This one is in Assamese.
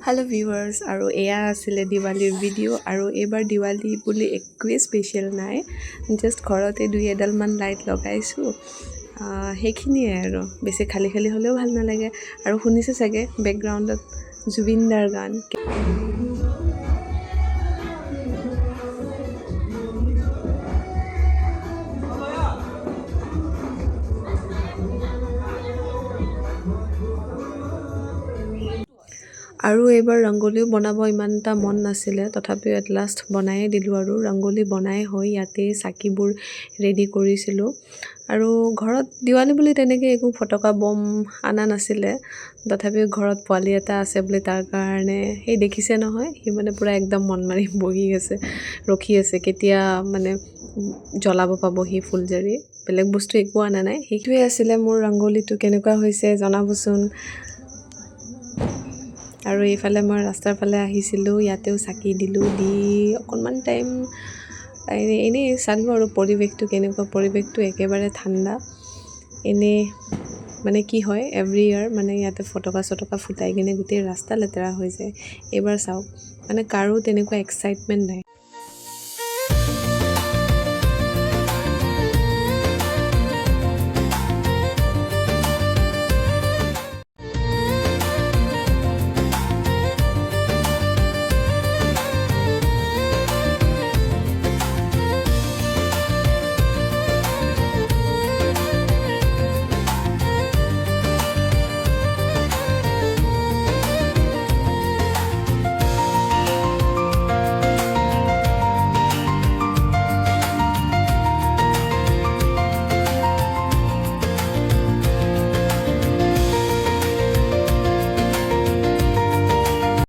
Hello viewers আৰু এয়া আছিলে দিৱালীৰ ভিডিঅ' আৰু এইবাৰ দিৱালী বুলি একোৱে স্পেচিয়েল নাই জাষ্ট ঘৰতে দুই এডালমান লাইট লগাইছোঁ সেইখিনিয়ে আৰু বেছি খালী খালী হ'লেও ভাল নালাগে আৰু শুনিছে চাগে বেকগ্ৰাউণ্ডত জুবিন দাৰ গান আৰু এইবাৰ ৰংগলীও বনাব ইমান এটা মন নাছিলে তথাপিও এট লাষ্ট বনায়ে দিলোঁ আৰু ৰংগলী বনাই হৈ ইয়াতে চাকিবোৰ ৰেডি কৰিছিলোঁ আৰু ঘৰত দিৱালী বুলি তেনেকৈ একো ফটকা বম আনা নাছিলে তথাপিও ঘৰত পোৱালি এটা আছে বুলি তাৰ কাৰণে সেই দেখিছে নহয় সি মানে পূৰা একদম মন মাৰি বহি আছে ৰখি আছে কেতিয়া মানে জ্বলাব পাব সি ফুলজাৰি বেলেগ বস্তু একো আনা নাই সেইটোৱে আছিলে মোৰ ৰংগলীটো কেনেকুৱা হৈছে জনাবচোন আৰু এইফালে মই ৰাস্তাৰ ফালে আহিছিলোঁ ইয়াতেও চাকি দিলোঁ দি অকণমান টাইম এনেই চালোঁ আৰু পৰিৱেশটো কেনেকুৱা পৰিৱেশটো একেবাৰে ঠাণ্ডা এনেই মানে কি হয় এভৰি ইয়াৰ মানে ইয়াতে ফটকা চটকা ফুটাই কিনে গোটেই ৰাস্তা লেতেৰা হৈ যায় এইবাৰ চাওক মানে কাৰো তেনেকুৱা এক্সাইটমেণ্ট নাই